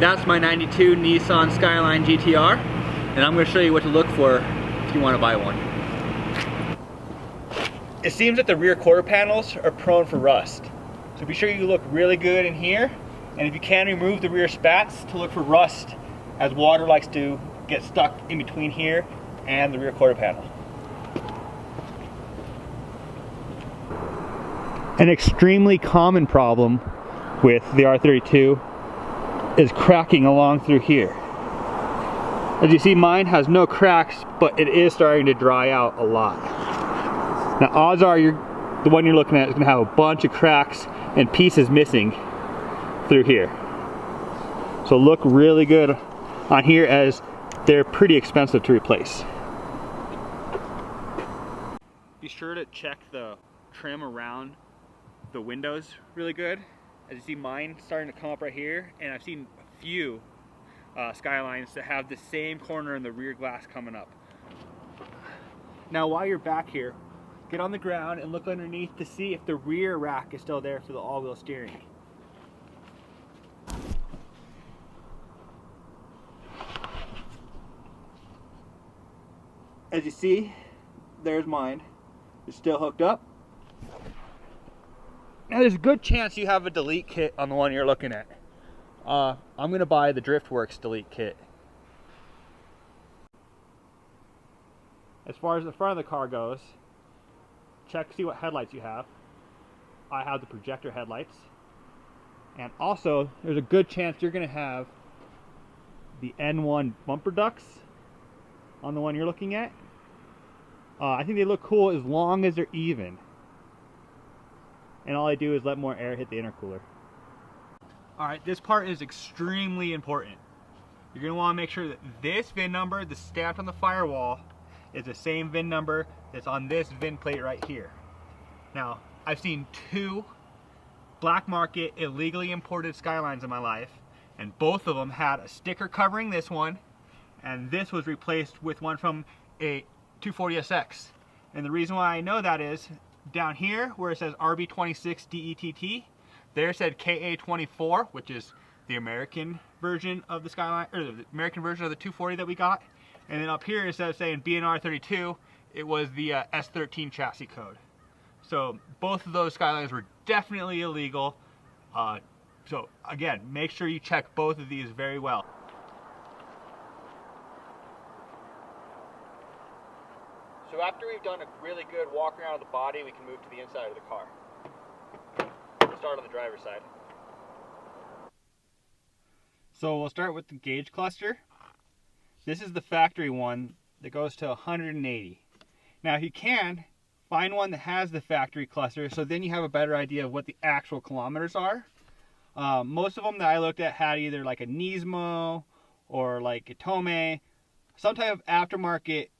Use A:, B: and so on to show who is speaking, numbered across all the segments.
A: That's my 92 Nissan Skyline GTR, and I'm going to show you what to look for if you want to buy one. It seems that the rear quarter panels are prone for rust, so be sure you look really good in here, and if you can, remove the rear spats to look for rust, as water likes to get stuck in between here and the rear quarter panel. An extremely common problem with the R32 is cracking along through here. As you see, mine has no cracks, but it is starting to dry out a lot. Now, odds are the one you're looking at is going to have a bunch of cracks and pieces missing through here. So look really good on here, as they're pretty expensive to replace. Be sure to check the trim around the windows really good. As you see, mine starting to come up right here, and I've seen a few Skylines that have the same corner in the rear glass coming up. Now, while you're back here, get on the ground and look underneath to see if the rear rack is still there for the all-wheel steering. As you see, there's mine. It's still hooked up. Now, there's a good chance you have a delete kit on the one you're looking at. I'm going to buy the Driftworks delete kit. As far as the front of the car goes, check, see what headlights you have. I have the projector headlights. And also, there's a good chance you're going to have the N1 bumper ducts on the one you're looking at. I think they look cool as long as they're even. And all I do is let more air hit the intercooler. Alright, this part is extremely important. You're going to want to make sure that this VIN number that's stamped on the firewall is the same VIN number that's on this VIN plate right here. Now, I've seen 2 black market illegally imported Skylines in my life, and both of them had a sticker covering this one, and this was replaced with one from a 240SX. And the reason why I know that is, down here where it says RB26 DETT, there said KA24, which is the American version of the Skyline, or the American version of the 240 that we got. And then up here, instead of saying BNR32, it was the S13 chassis code. So both of those Skylines were definitely illegal. So again, make sure you check both of these very well. So after we've done a really good walk around of the body, we can move to the inside of the car. We'll start on the driver's side. So we'll start with the gauge cluster. This is the factory one that goes to 180. Now, if you can, find one that has the factory cluster, so then you have a better idea of what the actual kilometers are. Most of them that I looked at had either like a Nismo or like a Tome, some type of aftermarket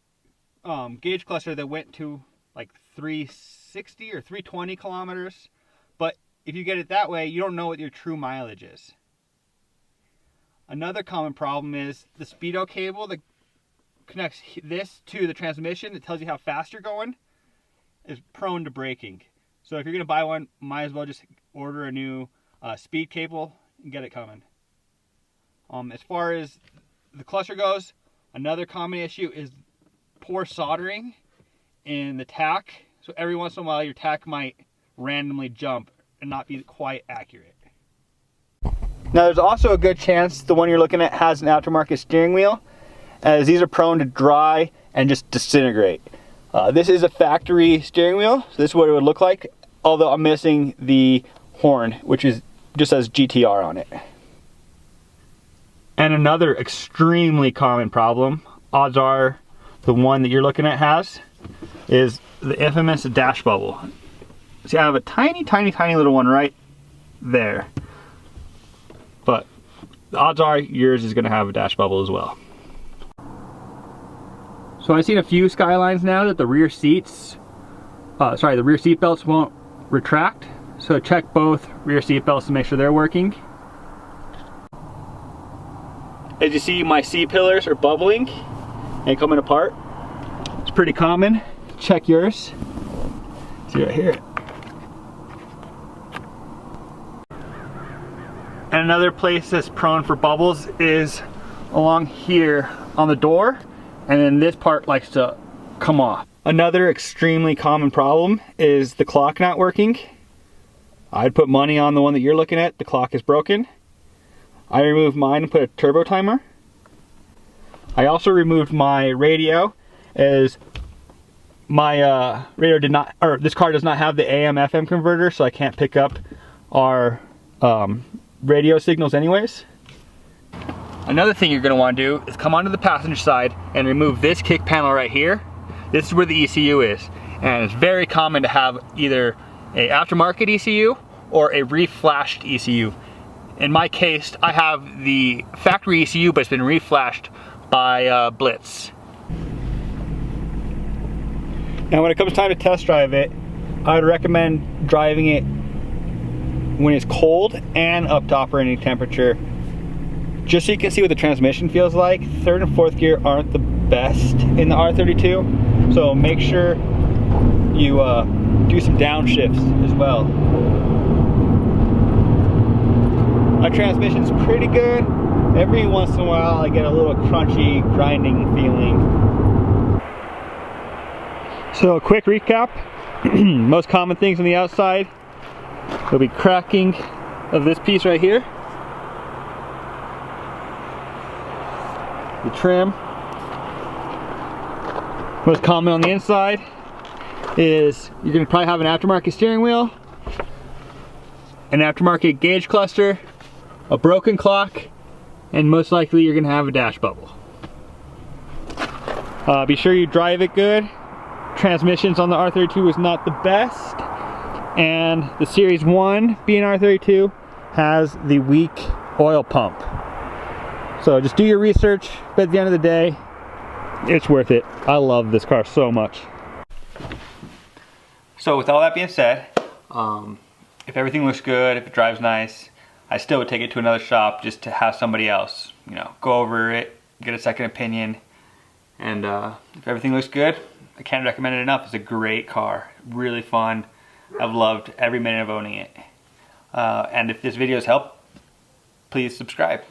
A: gauge cluster that went to like 360 or 320 kilometers. But if you get it that way, you don't know what your true mileage is. Another common problem is the speedo cable that connects this to the transmission that tells you how fast you're going is prone to breaking. So if you're going to buy one, might as well just order a new speed cable and get it coming. As far as the cluster goes, another common issue is poor soldering in the tack. So every once in a while your tack might randomly jump and not be quite accurate. Now, there's also a good chance the one you're looking at has an aftermarket steering wheel, as these are prone to dry and just disintegrate. This is a factory steering wheel, so this is what it would look like, although I'm missing the horn, which just says GTR on it. And another extremely common problem, odds are the one that you're looking at has, is the infamous dash bubble. See, I have a tiny little one right there. But the odds are yours is going to have a dash bubble as well. So I've seen a few Skylines now that the rear seats, the rear seat belts won't retract. So check both rear seat belts to make sure they're working. As you see, my C-pillars are bubbling and coming apart. It's pretty common. Check yours. See right here. And another place that's prone for bubbles is along here on the door, and then this part likes to come off. Another extremely common problem is the clock not working. I'd put money on the one that you're looking at, the clock is broken. I removed mine and put a turbo timer. I also removed my radio, as my radio did not, or this car does not have the AM/FM converter, so I can't pick up our radio signals anyways. Another thing you're going to want to do is come onto the passenger side and remove this kick panel right here. This is where the ECU is, and it's very common to have either a aftermarket ECU or a reflashed ECU. In my case, I have the factory ECU, but it's been reflashed by Blitz. Now when it comes time to test drive it, I would recommend driving it when it's cold and up to operating temperature, just so you can see what the transmission feels like. Third and fourth gear aren't the best in the R32, so make sure you do some downshifts as well. My transmission's pretty good. Every once in a while I get a little crunchy, grinding feeling. So a quick recap. Most common things on the outside will be cracking of this piece right here, the trim. Most common on the inside is you're going to probably have an aftermarket steering wheel, an aftermarket gauge cluster, a broken clock, and most likely you're going to have a dash bubble. Be sure you drive it good. Transmissions on the R32 was not the best, and the Series 1 being R32 has the weak oil pump. So just do your research, but at the end of the day, it's worth it. I love this car so much. So with all that being said, if everything looks good, if it drives nice, I still would take it to another shop just to have somebody else, you know, go over it, get a second opinion, and if everything looks good, I can't recommend it enough. It's a great car, really fun. I've loved every minute of owning it. And if this video has helped, please subscribe.